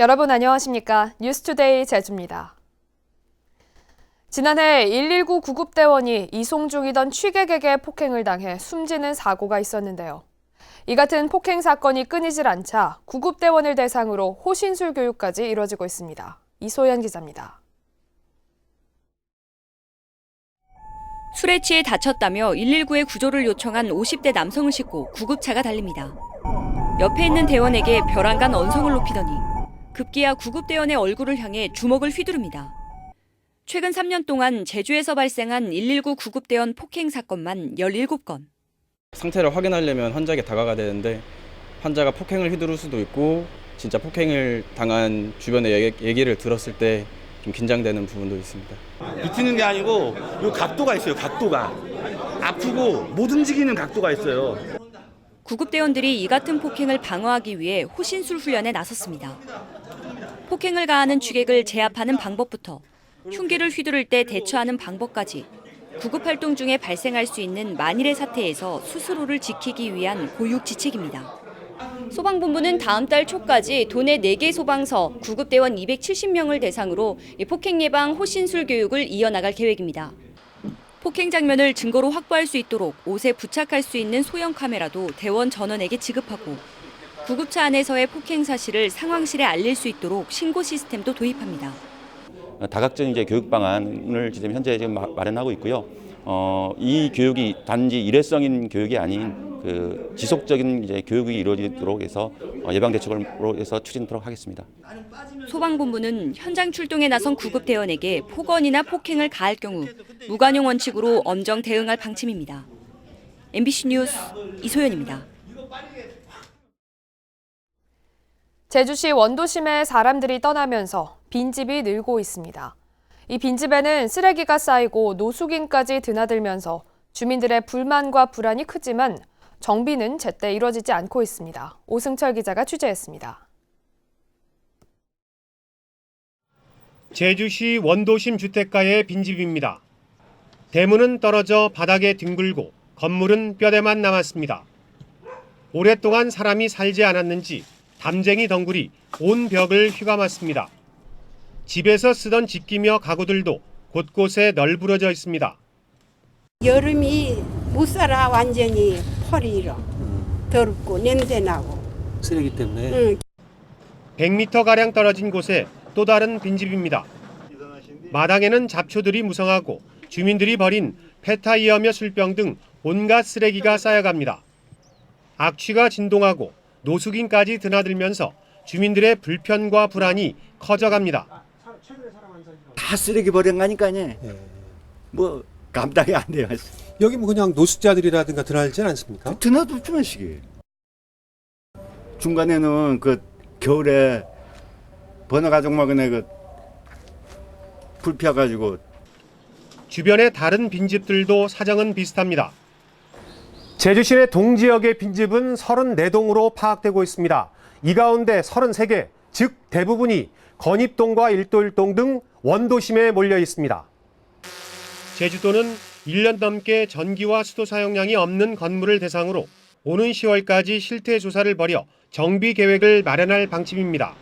여러분 안녕하십니까? 뉴스투데이 제주입니다. 지난해 119 구급대원이 이송 중이던 취객에게 폭행을 당해 숨지는 사고가 있었는데요. 이 같은 폭행 사건이 끊이질 않자 구급대원을 대상으로 호신술 교육까지 이뤄지고 있습니다. 이소연 기자입니다. 술에 취해 다쳤다며 119에 구조를 요청한 50대 남성을 싣고 구급차가 달립니다. 옆에 있는 대원에게 벼랑간 언성을 높이더니 급기야 구급대원의 얼굴을 향해 주먹을 휘두릅니다. 최근 3년 동안 제주에서 발생한 119 구급대원 폭행 사건만 17건. 상태를 확인하려면 환자에게 다가가야 되는데 환자가 폭행을 휘두를 수도 있고 진짜 폭행을 당한 주변의 얘기를 들었을 때 좀 긴장되는 부분도 있습니다. 비트는 게 아니고 이 각도가 있어요. 각도가. 아프고 못 움직이는 각도가 있어요. 구급대원들이 이 같은 폭행을 방어하기 위해 호신술 훈련에 나섰습니다. 폭행을 가하는 취객을 제압하는 방법부터 흉기를 휘두를 때 대처하는 방법까지 구급활동 중에 발생할 수 있는 만일의 사태에서 스스로를 지키기 위한 고육지책입니다. 소방본부는 다음 달 초까지 도내 4개 소방서 구급대원 270명을 대상으로 폭행 예방 호신술 교육을 이어나갈 계획입니다. 폭행 장면을 증거로 확보할 수 있도록 옷에 부착할 수 있는 소형 카메라도 대원 전원에게 지급하고 구급차 안에서의 폭행 사실을 상황실에 알릴 수 있도록 신고 시스템도 도입합니다. 다각적 교육 방안을 지금 현재 마련하고 있고요. 이 교육이 단지 일회성인 교육이 아닌 지속적인 교육이 이루어지도록 해서 예방 대책으로 해서 추진하도록 하겠습니다. 소방본부는 현장 출동에 나선 구급대원에게 폭언이나 폭행을 가할 경우 무관용 원칙으로 엄정 대응할 방침입니다. MBC 뉴스 이소연입니다. 제주시 원도심에 사람들이 떠나면서 빈집이 늘고 있습니다. 이 빈집에는 쓰레기가 쌓이고 노숙인까지 드나들면서 주민들의 불만과 불안이 크지만 정비는 제때 이뤄지지 않고 있습니다. 오승철 기자가 취재했습니다. 제주시 원도심 주택가의 빈집입니다. 대문은 떨어져 바닥에 뒹굴고 건물은 뼈대만 남았습니다. 오랫동안 사람이 살지 않았는지 담쟁이 덩굴이 온 벽을 휘감았습니다. 집에서 쓰던 집기며 가구들도 곳곳에 널브러져 있습니다. 여름이 못 살아. 완전히 펄이 일어. 더럽고 냄새나고. 쓰레기 때문에? 응. 100m가량 떨어진 곳에 또 다른 빈집입니다. 마당에는 잡초들이 무성하고 주민들이 버린 폐타이어며 술병 등 온갖 쓰레기가 쌓여갑니다. 악취가 진동하고 노숙인까지 드나들면서 주민들의 불편과 불안이 커져갑니다. 다 쓰레기 버린 거니까요. 뭐 감당이 안 돼요. 여기 뭐 그냥 노숙자들이라든가 드나들진 않습니까? 드나들지만 시기. 중간에는 겨울에 번화가족막에 불 피워가지고. 주변의 다른 빈집들도 사정은 비슷합니다. 제주시 내 동지역의 빈집은 34동으로 파악되고 있습니다. 이 가운데 33개, 즉 대부분이 건입동과 일도일동 등 원도심에 몰려 있습니다. 제주도는 1년 넘게 전기와 수도 사용량이 없는 건물을 대상으로 오는 10월까지 실태 조사를 벌여 정비 계획을 마련할 방침입니다.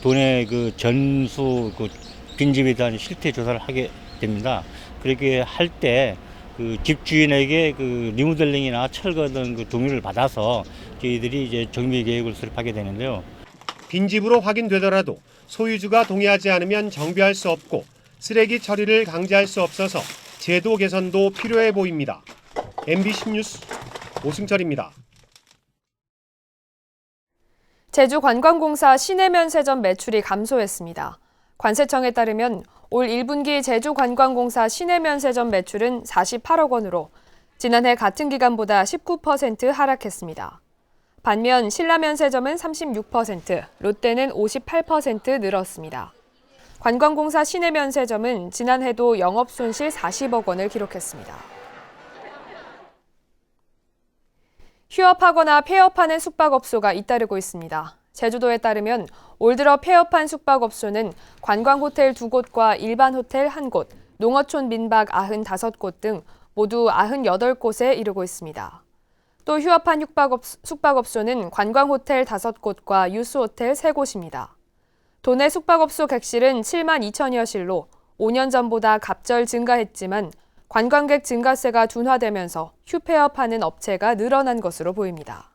도내 전수 빈집에 대한 실태 조사를 하게 됩니다. 그렇게 할 때 집주인에게 리모델링이나 철거 등 동의를 받아서 저희들이 이제 정비 계획을 수립하게 되는데요. 빈집으로 확인되더라도 소유주가 동의하지 않으면 정비할 수 없고 쓰레기 처리를 강제할 수 없어서 제도 개선도 필요해 보입니다. MBC 뉴스 오승철입니다. 제주관광공사 시내면세점 매출이 감소했습니다. 관세청에 따르면 올 1분기 제주관광공사 시내면세점 매출은 48억 원으로 지난해 같은 기간보다 19% 하락했습니다. 반면 신라면세점은 36%, 롯데는 58% 늘었습니다. 관광공사 시내면세점은 지난해도 영업손실 40억 원을 기록했습니다. 휴업하거나 폐업하는 숙박업소가 잇따르고 있습니다. 제주도에 따르면 올 들어 폐업한 숙박업소는 관광호텔 2곳과 일반 호텔 1곳, 농어촌 민박 95곳 등 모두 98곳에 이르고 있습니다. 또 휴업한 숙박업소는 관광호텔 5곳과 유수호텔 3곳입니다. 도내 숙박업소 객실은 7만 2천여 실로 5년 전보다 갑절 증가했지만 관광객 증가세가 둔화되면서 휴폐업하는 업체가 늘어난 것으로 보입니다.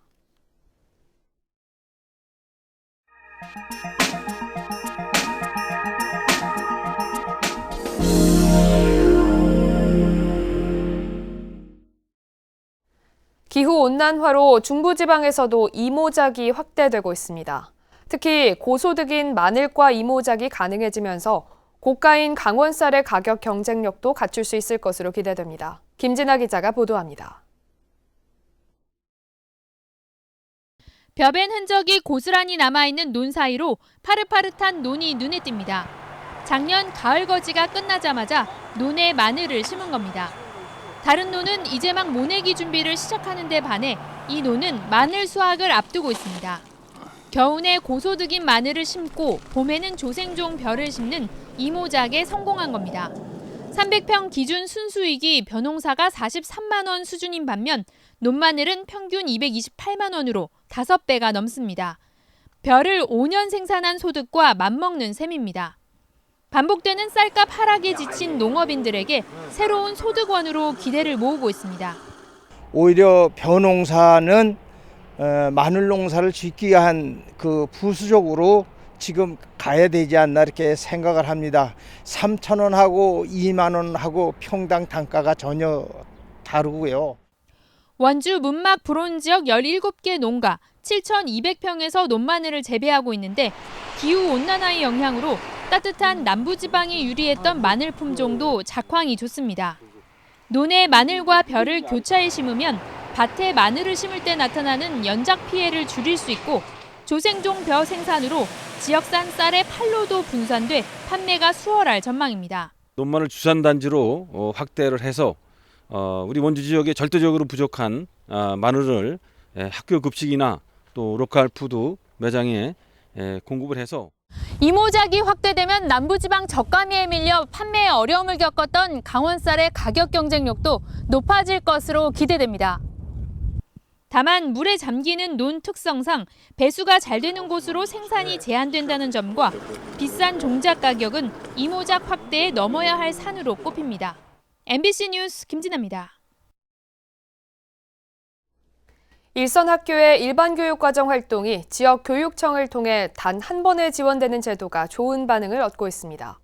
기후온난화로 중부지방에서도 이모작이 확대되고 있습니다. 특히 고소득인 마늘과 이모작이 가능해지면서 고가인 강원 쌀의 가격 경쟁력도 갖출 수 있을 것으로 기대됩니다. 김진아 기자가 보도합니다. 벼벤 흔적이 고스란히 남아있는 논 사이로 파릇파릇한 논이 눈에 띕니다. 작년 가을 거지가 끝나자마자 논에 마늘을 심은 겁니다. 다른 논은 이제 막 모내기 준비를 시작하는 데 반해 이 논은 마늘 수확을 앞두고 있습니다. 겨우내 고소득인 마늘을 심고 봄에는 조생종 벼를 심는 이모작에 성공한 겁니다. 300평 기준 순수익이 벼농사가 43만 원 수준인 반면 논마늘은 평균 228만 원으로 5배가 넘습니다. 벼를 5년 생산한 소득과 맞먹는 셈입니다. 반복되는 쌀값 하락에 지친 농업인들에게 새로운 소득원으로 기대를 모으고 있습니다. 오히려 벼농사는 마늘 농사를 짓기 위한 그 부수적으로 지금 가야 되지 않나 이렇게 생각을 합니다. 3,000원하고 2만 원하고 평당 단가가 전혀 다르고요. 원주 문막 불온 지역 17개 농가 7,200평에서 논마늘을 재배하고 있는데 기후온난화의 영향으로 따뜻한 남부지방이 유리했던 마늘 품종도 작황이 좋습니다. 논에 마늘과 벼를 교차해 심으면 밭에 마늘을 심을 때 나타나는 연작 피해를 줄일 수 있고 조생종 벼 생산으로 지역산 쌀의 판로도 분산돼 판매가 수월할 전망입니다. 논마늘 주산단지로 확대를 해서 우리 원주 지역에 절대적으로 부족한 마늘을 학교 급식이나 또 로컬 푸드 매장에 공급을 해서 이모작이 확대되면 남부지방 저가미에 밀려 판매에 어려움을 겪었던 강원 쌀의 가격 경쟁력도 높아질 것으로 기대됩니다. 다만 물에 잠기는 논 특성상 배수가 잘 되는 곳으로 생산이 제한된다는 점과 비싼 종작 가격은 이모작 확대에 넘어야 할 산으로 꼽힙니다. MBC 뉴스 김진아입니다. 일선 학교의 일반 교육과정 활동이 지역 교육청을 통해 단 한 번에 지원되는 제도가 좋은 반응을 얻고 있습니다.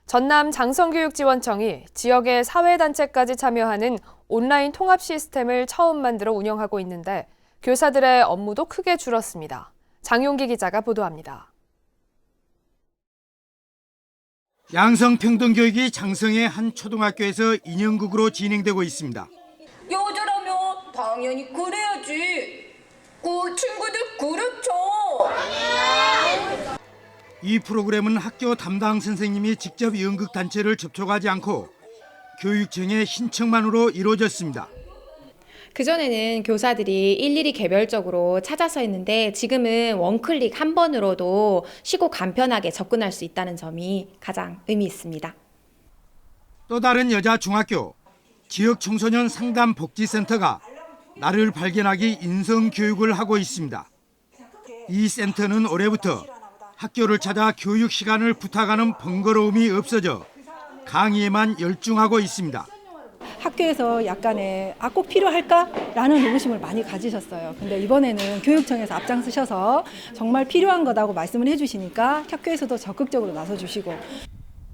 전남 장성교육지원청이 지역의 사회단체까지 참여하는 온라인 통합 시스템을 처음 만들어 운영하고 있는데 교사들의 업무도 크게 줄었습니다. 장용기 기자가 보도합니다. 양성평등교육이 장성의 한 초등학교에서 인형극으로 진행되고 있습니다. 여자라면 당연히 그래야지. 그 친구들 그렇죠. 이 프로그램은 학교 담당 선생님이 직접 연극 단체를 접촉하지 않고 교육청의 신청만으로 이루어졌습니다. 그전에는 교사들이 일일이 개별적으로 찾아서 했는데 지금은 원클릭 한 번으로도 쉽고 간편하게 접근할 수 있다는 점이 가장 의미 있습니다. 또 다른 여자 중학교, 지역 청소년 상담 복지센터가 나를 발견하기 인성 교육을 하고 있습니다. 이 센터는 올해부터 학교를 찾아 교육 시간을 부탁하는 번거로움이 없어져 강의에만 열중하고 있습니다. 학교에서 약간의 꼭 필요할까라는 의구심을 많이 가지셨어요. 근데 이번에는 교육청에서 앞장서셔서 정말 필요한 거다고 말씀을 해주시니까 학교에서도 적극적으로 나서주시고.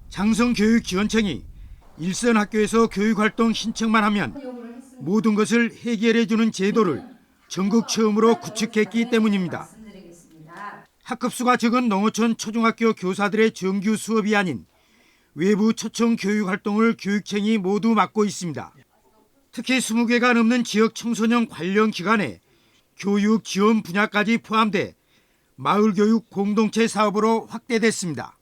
장성교육지원청이 일선 학교에서 교육활동 신청만 하면 모든 것을 해결해주는 제도를 전국 처음으로 구축했기 때문입니다. 학급수가 적은 농어촌 초중학교 교사들의 정규 수업이 아닌 외부 초청 교육 활동을 교육청이 모두 맡고 있습니다. 특히 20개가 넘는 지역 청소년 관련 기관에 교육 지원 분야까지 포함돼 마을교육 공동체 사업으로 확대됐습니다.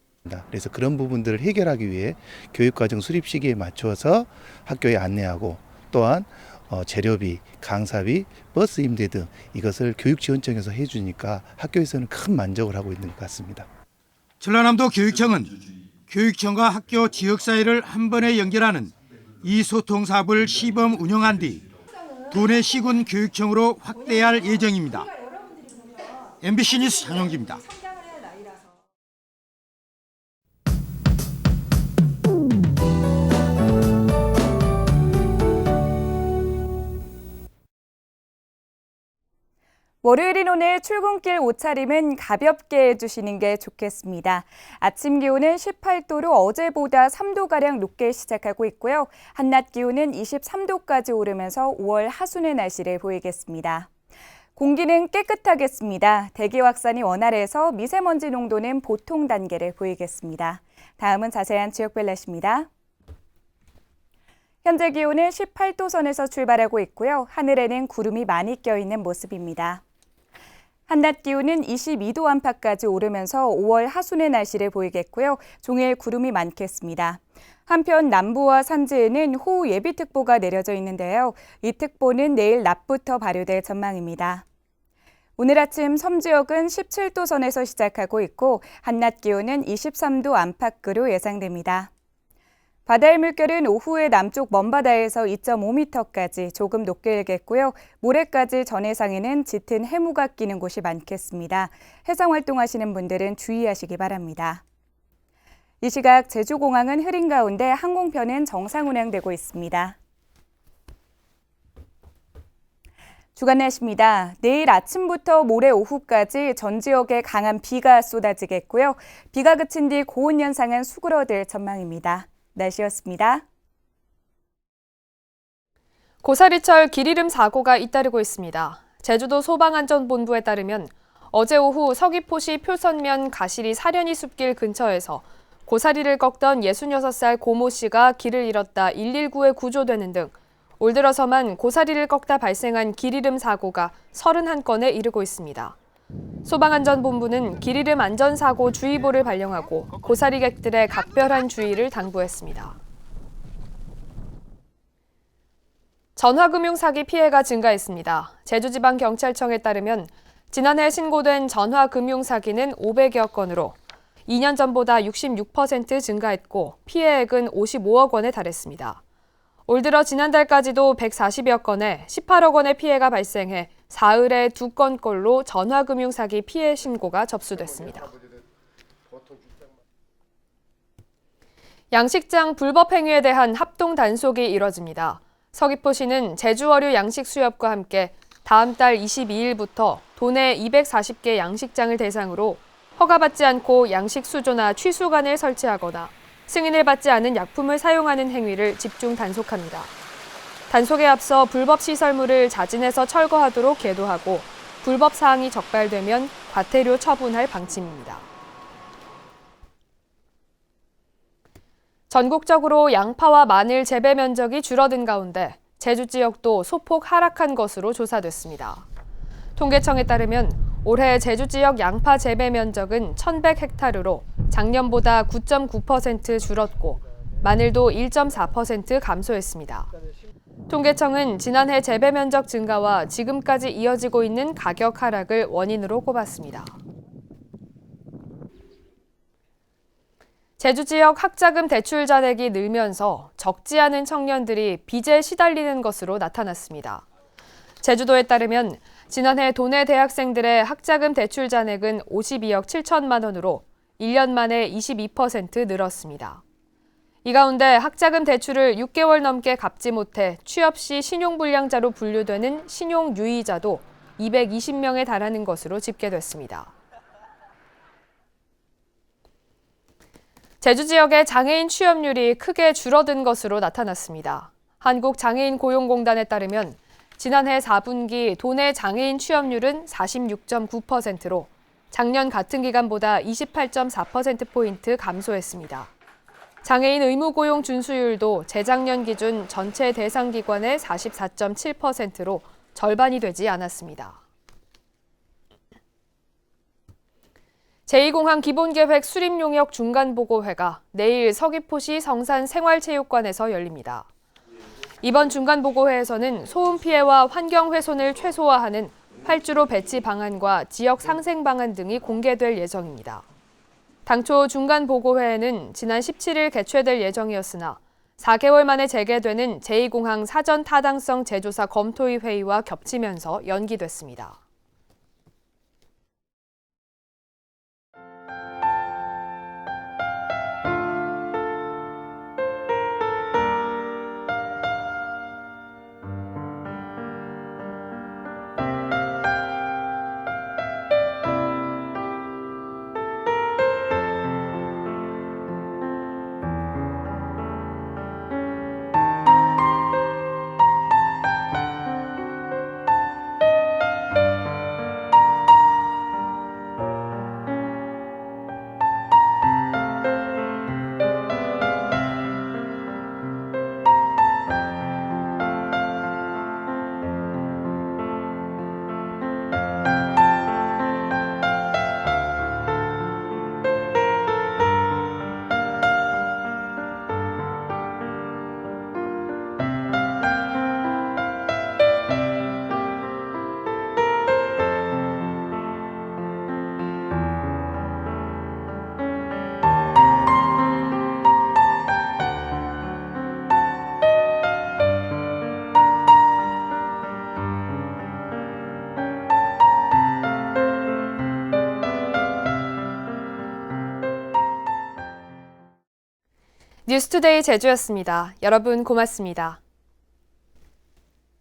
그래서 그런 부분들을 해결하기 위해 교육과정 수립 시기에 맞춰서 학교에 안내하고 또한 재료비, 강사비, 버스 임대 등 이것을 교육지원청에서 해주니까 학교에서는 큰 만족을 하고 있는 것 같습니다. 전라남도 교육청은 교육청과 학교 지역사회를 한 번에 연결하는 이 소통 사업을 시범 운영한 뒤 도내 시군 교육청으로 확대할 예정입니다. MBC 뉴스 장용기입니다. 월요일인 오늘 출근길 옷차림은 가볍게 해주시는 게 좋겠습니다. 아침 기온은 18도로 어제보다 3도가량 높게 시작하고 있고요. 한낮 기온은 23도까지 오르면서 5월 하순의 날씨를 보이겠습니다. 공기는 깨끗하겠습니다. 대기 확산이 원활해서 미세먼지 농도는 보통 단계를 보이겠습니다. 다음은 자세한 지역별 날씨입니다. 현재 기온은 18도 선에서 출발하고 있고요. 하늘에는 구름이 많이 껴있는 모습입니다. 한낮 기온은 22도 안팎까지 오르면서 5월 하순의 날씨를 보이겠고요. 종일 구름이 많겠습니다. 한편 남부와 산지에는 호우 예비특보가 내려져 있는데요. 이 특보는 내일 낮부터 발효될 전망입니다. 오늘 아침 섬 지역은 17도 선에서 시작하고 있고 한낮 기온은 23도 안팎으로 예상됩니다. 바다의 물결은 오후에 남쪽 먼바다에서 2.5m까지 조금 높게 일겠고요. 모레까지 전해상에는 짙은 해무가 끼는 곳이 많겠습니다. 해상 활동하시는 분들은 주의하시기 바랍니다. 이 시각 제주공항은 흐린 가운데 항공편은 정상 운항되고 있습니다. 주간 날씨입니다. 내일 아침부터 모레 오후까지 전 지역에 강한 비가 쏟아지겠고요. 비가 그친 뒤 고온 현상은 수그러들 전망입니다. 날씨였습니다. 고사리철 길 잃음 사고가 잇따르고 있습니다. 제주도 소방안전본부에 따르면 어제 오후 서귀포시 표선면 가시리 사려니 숲길 근처에서 고사리를 꺾던 66살 고모 씨가 길을 잃었다 119에 구조되는 등 올 들어서만 고사리를 꺾다 발생한 길 잃음 사고가 31건에 이르고 있습니다. 소방안전본부는 길 잃음 안전사고 주의보를 발령하고 고사리객들의 각별한 주의를 당부했습니다. 전화금융 사기 피해가 증가했습니다. 제주지방경찰청에 따르면 지난해 신고된 전화금융 사기는 500여 건으로 2년 전보다 66% 증가했고 피해액은 55억 원에 달했습니다. 올 들어 지난달까지도 140여 건에 18억 원의 피해가 발생해 사흘에 2건꼴로 전화금융 사기 피해 신고가 접수됐습니다. 양식장 불법 행위에 대한 합동 단속이 이뤄집니다. 서귀포시는 제주어류 양식 수협과 함께 다음 달 22일부터 도내 240개 양식장을 대상으로 허가받지 않고 양식 수조나 취수관을 설치하거나 승인을 받지 않은 약품을 사용하는 행위를 집중 단속합니다. 단속에 앞서 불법 시설물을 자진해서 철거하도록 계도하고 불법 사항이 적발되면 과태료 처분할 방침입니다. 전국적으로 양파와 마늘 재배 면적이 줄어든 가운데 제주 지역도 소폭 하락한 것으로 조사됐습니다. 통계청에 따르면 올해 제주 지역 양파 재배 면적은 1,100헥타르로 작년보다 9.9% 줄었고 마늘도 1.4% 감소했습니다. 통계청은 지난해 재배 면적 증가와 지금까지 이어지고 있는 가격 하락을 원인으로 꼽았습니다. 제주 지역 학자금 대출 잔액이 늘면서 적지 않은 청년들이 빚에 시달리는 것으로 나타났습니다. 제주도에 따르면 지난해 도내 대학생들의 학자금 대출 잔액은 52억 7천만 원으로 1년 만에 22% 늘었습니다. 이 가운데 학자금 대출을 6개월 넘게 갚지 못해 취업 시 신용불량자로 분류되는 신용유의자도 220명에 달하는 것으로 집계됐습니다. 제주 지역의 장애인 취업률이 크게 줄어든 것으로 나타났습니다. 한국장애인고용공단에 따르면 지난해 4분기 도내 장애인 취업률은 46.9%로 작년 같은 기간보다 28.4%포인트 감소했습니다. 장애인 의무고용 준수율도 재작년 기준 전체 대상 기관의 44.7%로 절반이 되지 않았습니다. 제2공항 기본계획 수립용역 중간보고회가 내일 서귀포시 성산생활체육관에서 열립니다. 이번 중간보고회에서는 소음 피해와 환경 훼손을 최소화하는 활주로 배치 방안과 지역 상생 방안 등이 공개될 예정입니다. 당초 중간보고회에는 지난 17일 개최될 예정이었으나 4개월 만에 재개되는 제2공항 사전 타당성 재조사 검토위 회의와 겹치면서 연기됐습니다. 뉴스투데이 제주였습니다. 여러분 고맙습니다.